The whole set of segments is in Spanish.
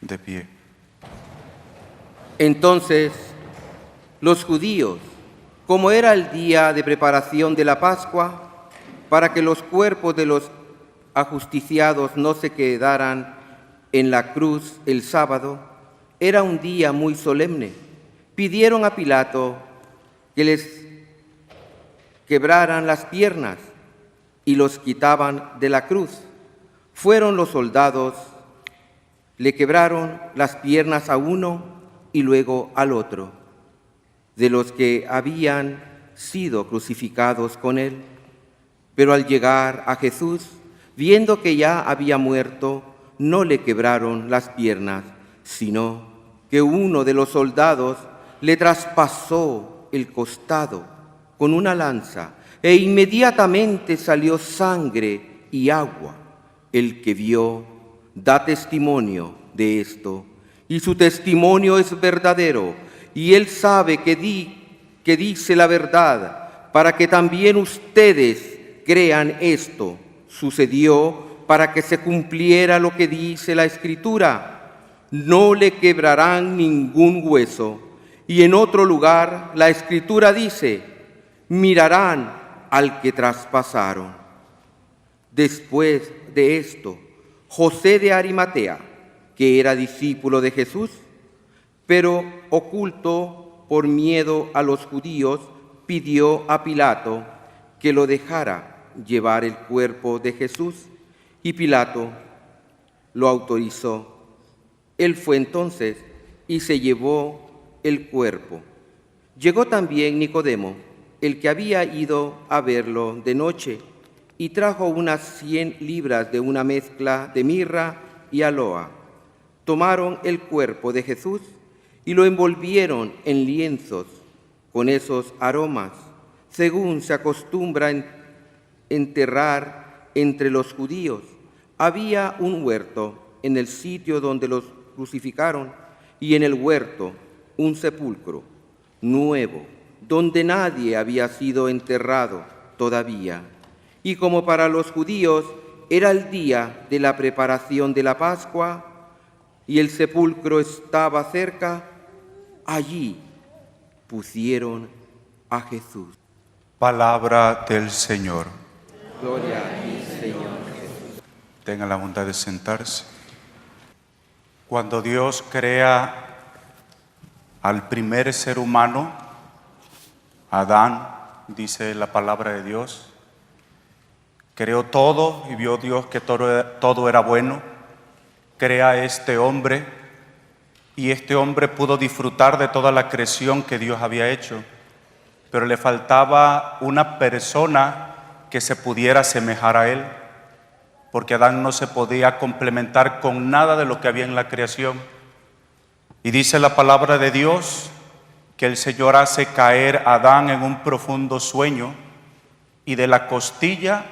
De pie. Entonces, los judíos, como era el día de preparación de la Pascua, para que los cuerpos de los ajusticiados no se quedaran en la cruz el sábado, era un día muy solemne, pidieron a Pilato que les quebraran las piernas y los quitaban de la cruz. Fueron los soldados, le quebraron las piernas a uno y luego al otro, de los que habían sido crucificados con él. Pero al llegar a Jesús, viendo que ya había muerto, no le quebraron las piernas, sino que uno de los soldados le traspasó el costado con una lanza, e inmediatamente salió sangre y agua. El que vio da testimonio de esto, y su testimonio es verdadero, y él sabe que dice la verdad, para que también ustedes crean esto. Sucedió para que se cumpliera lo que dice la Escritura: no le quebrarán ningún hueso. Y en otro lugar la Escritura dice: mirarán al que traspasaron. Después de esto, José de Arimatea, que era discípulo de Jesús, pero oculto por miedo a los judíos, pidió a Pilato que lo dejara llevar el cuerpo de Jesús, y Pilato lo autorizó. Él fue entonces y se llevó el cuerpo. Llegó también Nicodemo, el que había ido a verlo de noche, y trajo unas 100 libras de una mezcla de mirra y aloe. Tomaron el cuerpo de Jesús y lo envolvieron en lienzos con esos aromas, según se acostumbra enterrar entre los judíos. Había un huerto en el sitio donde los crucificaron, y en el huerto un sepulcro nuevo, donde nadie había sido enterrado todavía. Y como para los judíos era el día de la preparación de la Pascua, y el sepulcro estaba cerca, allí pusieron a Jesús. Palabra del Señor. Gloria a ti, Señor Jesús. Tengan la bondad de sentarse. Cuando Dios crea al primer ser humano, Adán, dice la palabra de Dios, creó todo y vio Dios que todo era bueno. Crea a este hombre, y este hombre pudo disfrutar de toda la creación que Dios había hecho, pero le faltaba una persona que se pudiera asemejar a él, porque Adán no se podía complementar con nada de lo que había en la creación. Y dice la palabra de Dios que el Señor hace caer a Adán en un profundo sueño, y de la costilla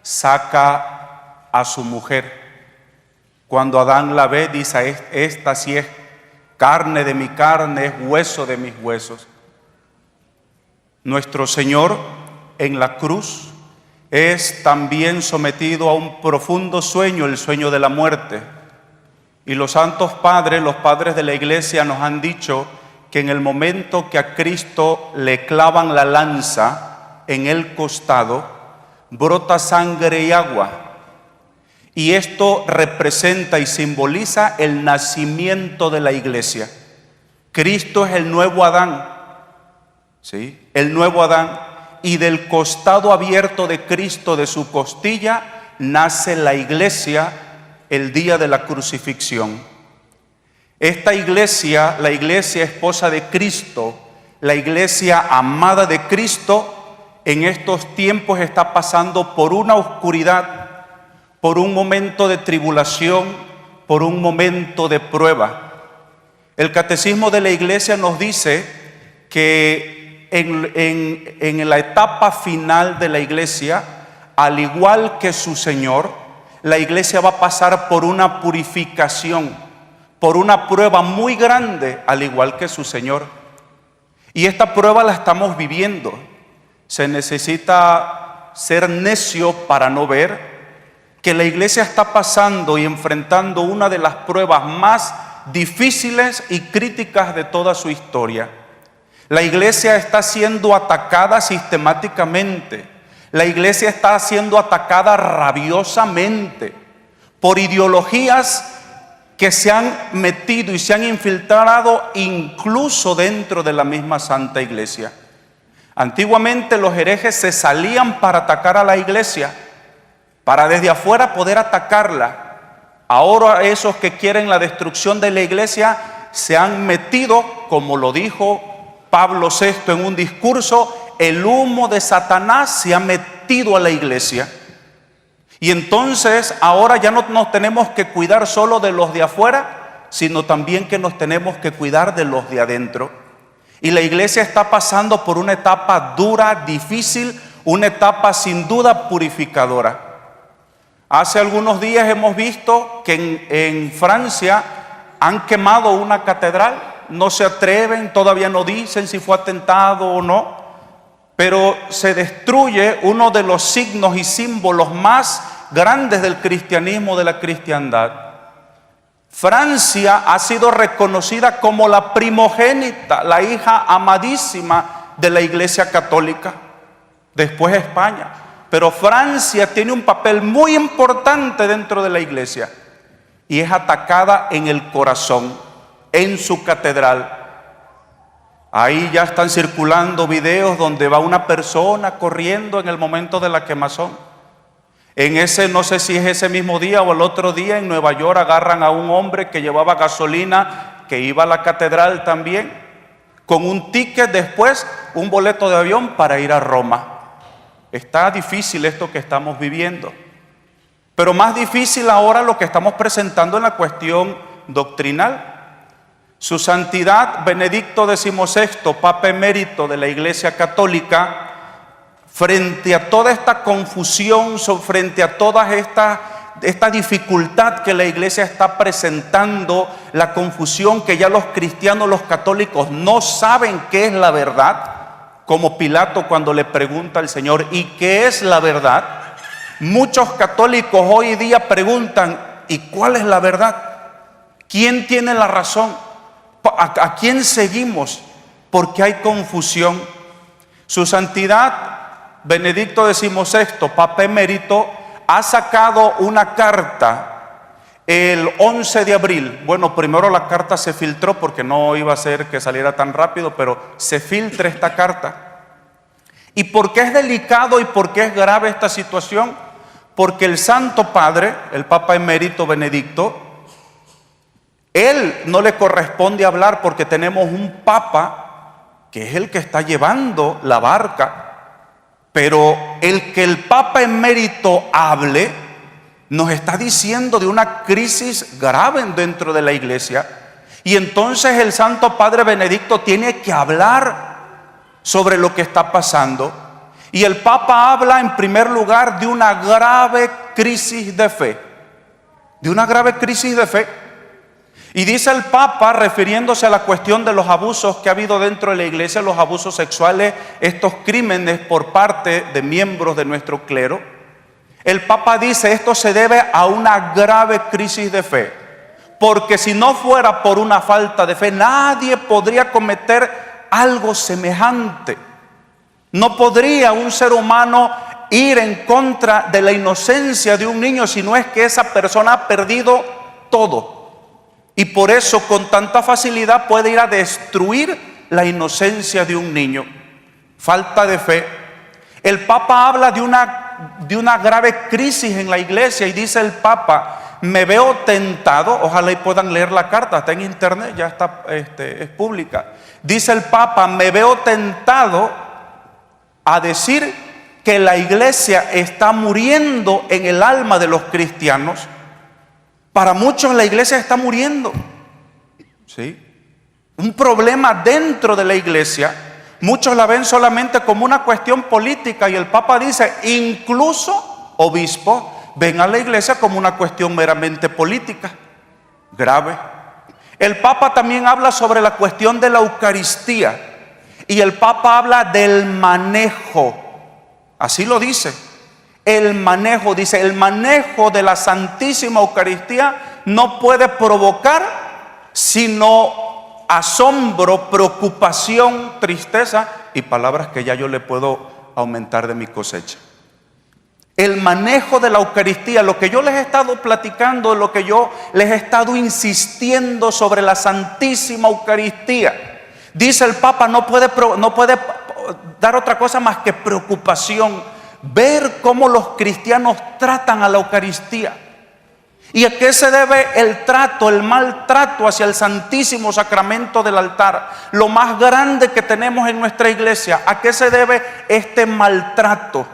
saca a su mujer. Cuando Adán la ve, dice: esta sí es carne de mi carne, es hueso de mis huesos. Nuestro Señor en la cruz es también sometido a un profundo sueño, el sueño de la muerte. Y los santos padres, los padres de la iglesia, nos han dicho que en el momento que a Cristo le clavan la lanza en el costado, brota sangre y agua. Y esto representa y simboliza el nacimiento de la iglesia. Cristo es el nuevo Adán, ¿sí? El nuevo Adán. Y del costado abierto de Cristo, de su costilla, nace la iglesia el día de la crucifixión. Esta iglesia, la iglesia esposa de Cristo, la iglesia amada de Cristo, en estos tiempos está pasando por una oscuridad, por un momento de tribulación, por un momento de prueba. El catecismo de la iglesia nos dice que en la etapa final de la iglesia, al igual que su Señor, la iglesia va a pasar por una purificación, por una prueba muy grande, al igual que su Señor. Y esta prueba la estamos viviendo. Se necesita ser necio para no ver que la iglesia está pasando y enfrentando una de las pruebas más difíciles y críticas de toda su historia. La iglesia está siendo atacada sistemáticamente. La iglesia está siendo atacada rabiosamente por ideologías que se han metido y se han infiltrado incluso dentro de la misma Santa Iglesia. Antiguamente los herejes se salían para atacar a la iglesia, para desde afuera poder atacarla. Ahora esos que quieren la destrucción de la iglesia se han metido, como lo dijo Pablo VI en un discurso, el humo de Satanás se ha metido a la iglesia. Y entonces ahora ya no nos tenemos que cuidar solo de los de afuera, sino también que nos tenemos que cuidar de los de adentro. Y la iglesia está pasando por una etapa dura, difícil, una etapa sin duda purificadora. Hace algunos días hemos visto que en Francia han quemado una catedral. No se atreven, todavía no dicen si fue atentado o no, pero se destruye uno de los signos y símbolos más grandes del cristianismo, de la cristiandad. Francia ha sido reconocida como la primogénita, la hija amadísima de la Iglesia Católica, después España. Pero Francia tiene un papel muy importante dentro de la iglesia y es atacada en el corazón, en su catedral. Ahí ya están circulando videos donde va una persona corriendo en el momento de la quemazón. En ese, no sé si es ese mismo día o el otro día, en Nueva York agarran a un hombre que llevaba gasolina, que iba a la catedral también, con un ticket después, un boleto de avión para ir a Roma. Está difícil esto que estamos viviendo, pero más difícil ahora lo que estamos presentando en la cuestión doctrinal. Su Santidad Benedicto XVI, Papa Emérito de la Iglesia Católica, frente a toda esta confusión, frente a toda esta dificultad que la Iglesia está presentando, la confusión que ya los cristianos, los católicos no saben qué es la verdad, como Pilato cuando le pregunta al Señor, ¿y qué es la verdad? Muchos católicos hoy día preguntan, ¿y cuál es la verdad? ¿Quién tiene la razón? ¿A quién seguimos? Porque hay confusión. Su Santidad Benedicto XVI, Papa Emérito, ha sacado una carta el 11 de abril. Bueno, primero la carta se filtró porque no iba a ser que saliera tan rápido, pero se filtra esta carta. ¿Y por qué es delicado y por qué es grave esta situación? Porque el Santo Padre, el Papa Emérito Benedicto, él no le corresponde hablar porque tenemos un Papa que es el que está llevando la barca. Pero el que el Papa Emérito hable nos está diciendo de una crisis grave dentro de la iglesia. Y entonces el Santo Padre Benedicto tiene que hablar sobre lo que está pasando. Y el Papa habla en primer lugar de una grave crisis de fe. De una grave crisis de fe. Y dice el Papa, refiriéndose a la cuestión de los abusos que ha habido dentro de la iglesia, los abusos sexuales, estos crímenes por parte de miembros de nuestro clero. El Papa dice, esto se debe a una grave crisis de fe. Porque si no fuera por una falta de fe, nadie podría cometer algo semejante. No podría un ser humano ir en contra de la inocencia de un niño si no es que esa persona ha perdido todo. Y por eso con tanta facilidad puede ir a destruir la inocencia de un niño. Falta de fe. El Papa habla de una grave crisis en la iglesia y dice el Papa, me veo tentado, ojalá y puedan leer la carta, está en internet, ya está, es pública. Dice el Papa, me veo tentado a decir que la iglesia está muriendo en el alma de los cristianos. Para muchos la iglesia está muriendo, ¿sí? Un problema dentro de la iglesia. Muchos la ven solamente como una cuestión política y el Papa dice, incluso obispos ven a la iglesia como una cuestión meramente política. Grave. El Papa también habla sobre la cuestión de la Eucaristía y el Papa habla del manejo. Así lo dice. El manejo, dice, el manejo de la Santísima Eucaristía no puede provocar sino asombro, preocupación, tristeza y palabras que ya yo le puedo aumentar de mi cosecha. El manejo de la Eucaristía, lo que yo les he estado platicando, lo que yo les he estado insistiendo sobre la Santísima Eucaristía. Dice el Papa, no puede dar otra cosa más que preocupación, ver cómo los cristianos tratan a la Eucaristía. ¿Y a qué se debe el trato, el maltrato hacia el Santísimo Sacramento del altar? Lo más grande que tenemos en nuestra iglesia. ¿A qué se debe este maltrato?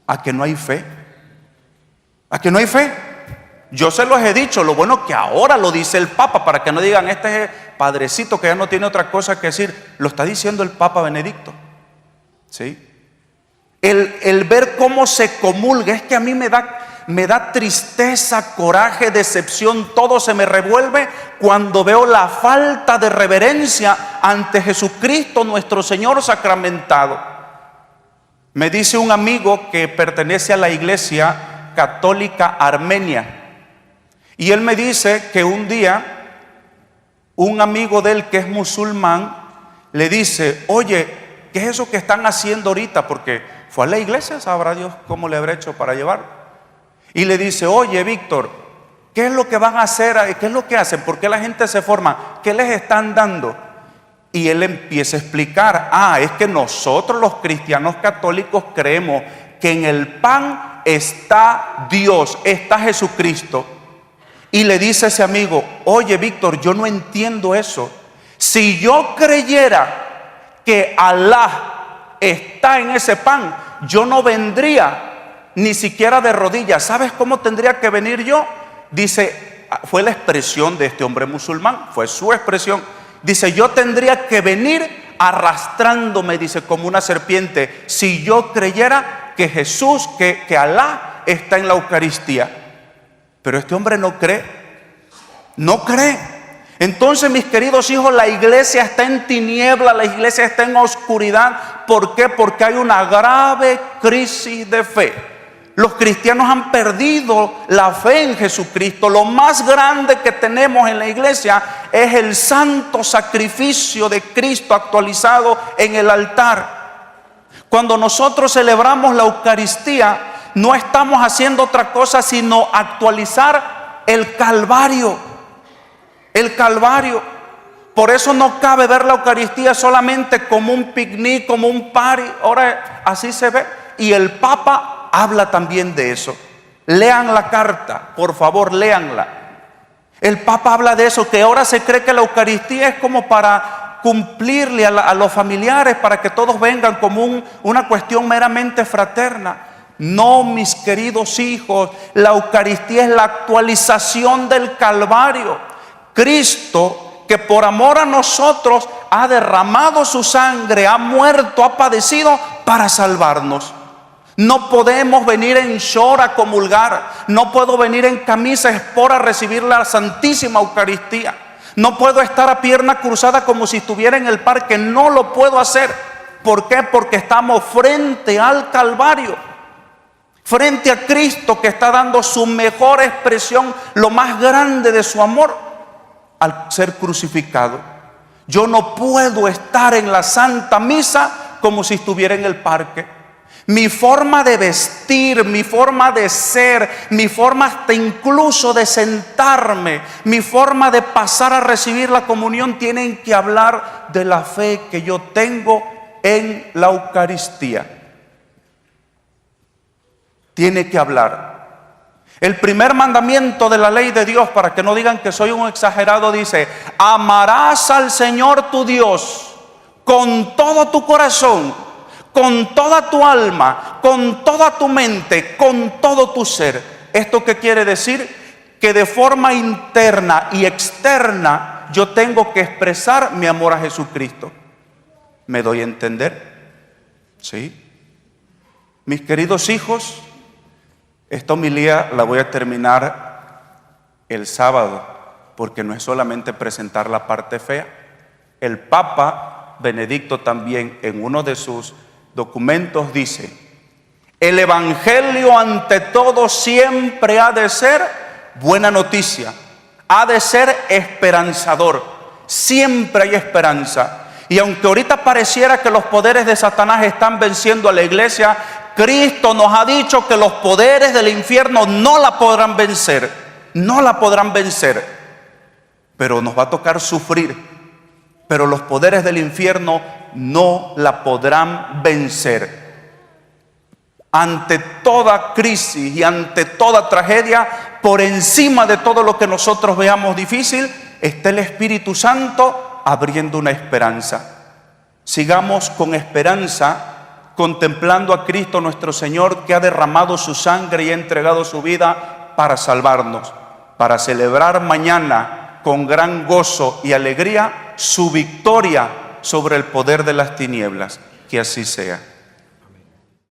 A que no hay fe. A que no hay fe. Yo se los he dicho, lo bueno que ahora lo dice el Papa, para que no digan, este es padrecito que ya no tiene otra cosa que decir. Lo está diciendo el Papa Benedicto. ¿Sí? El ver cómo se comulga, es que a mí me da tristeza, coraje, decepción, todo se me revuelve cuando veo la falta de reverencia ante Jesucristo nuestro Señor sacramentado. Me dice un amigo que pertenece a la Iglesia Católica Armenia, y él me dice que un día un amigo de él que es musulmán le dice, oye, ¿qué es eso que están haciendo ahorita? Porque fue a la iglesia, sabrá Dios cómo le habrá hecho para llevar. Y le dice, oye, Víctor, ¿qué es lo que van a hacer? ¿Qué es lo que hacen? ¿Por qué la gente se forma? ¿Qué les están dando? Y él empieza a explicar, es que nosotros los cristianos católicos creemos que en el pan está Dios, está Jesucristo. Y le dice a ese amigo, oye, Víctor, yo no entiendo eso. Si yo creyera que Alá está en ese pan, yo no vendría ni siquiera de rodillas. ¿Sabes cómo tendría que venir yo? Dice, fue la expresión de este hombre musulmán, fue su expresión. Dice, yo tendría que venir arrastrándome, dice, como una serpiente, si yo creyera que Jesús, que Alá está en la Eucaristía. Pero este hombre no cree, no cree. Entonces, mis queridos hijos, la iglesia está en tiniebla, la iglesia está en oscuridad. ¿Por qué? Porque hay una grave crisis de fe. Los cristianos han perdido la fe en Jesucristo. Lo más grande que tenemos en la iglesia es el santo sacrificio de Cristo actualizado en el altar. Cuando nosotros celebramos la Eucaristía, no estamos haciendo otra cosa sino actualizar el Calvario. El Calvario. Por eso no cabe ver la Eucaristía solamente como un picnic, como un party. Ahora así se ve. Y el Papa habla también de eso. Lean la carta, por favor, léanla. El Papa habla de eso, que ahora se cree que la Eucaristía es como para cumplirle a los familiares, para que todos vengan, como una cuestión meramente fraterna. No, mis queridos hijos, la Eucaristía es la actualización del Calvario. Cristo, que por amor a nosotros ha derramado su sangre, ha muerto, ha padecido para salvarnos. No podemos venir en short a comulgar. No puedo venir en camisa espora a recibir la Santísima Eucaristía. No puedo estar a pierna cruzada como si estuviera en el parque. No lo puedo hacer. ¿Por qué? Porque estamos frente al Calvario, frente a Cristo, que está dando su mejor expresión, lo más grande de su amor al ser crucificado. Yo no puedo estar en la Santa Misa como si estuviera en el parque. Mi forma de vestir, mi forma de ser, mi forma hasta incluso de sentarme, mi forma de pasar a recibir la comunión, tienen que hablar de la fe que yo tengo en la Eucaristía. Tiene que hablar. El primer mandamiento de la ley de Dios, para que no digan que soy un exagerado, dice: amarás al Señor tu Dios con todo tu corazón, con toda tu alma, con toda tu mente, con todo tu ser. ¿Esto qué quiere decir? Que de forma interna y externa yo tengo que expresar mi amor a Jesucristo. ¿Me doy a entender? ¿Sí? Mis queridos hijos, esta homilía la voy a terminar el sábado, porque no es solamente presentar la parte fea. El Papa Benedicto también en uno de sus documentos dice: el Evangelio ante todo siempre ha de ser buena noticia, ha de ser esperanzador. Siempre hay esperanza. Y aunque ahorita pareciera que los poderes de Satanás están venciendo a la iglesia, Cristo nos ha dicho que los poderes del infierno no la podrán vencer. No la podrán vencer. Pero nos va a tocar sufrir. Pero los poderes del infierno no la podrán vencer. Ante toda crisis y ante toda tragedia, por encima de todo lo que nosotros veamos difícil, está el Espíritu Santo abriendo una esperanza. Sigamos con esperanza, contemplando a Cristo nuestro Señor, que ha derramado su sangre y ha entregado su vida para salvarnos, para celebrar mañana con gran gozo y alegría su victoria sobre el poder de las tinieblas. Que así sea.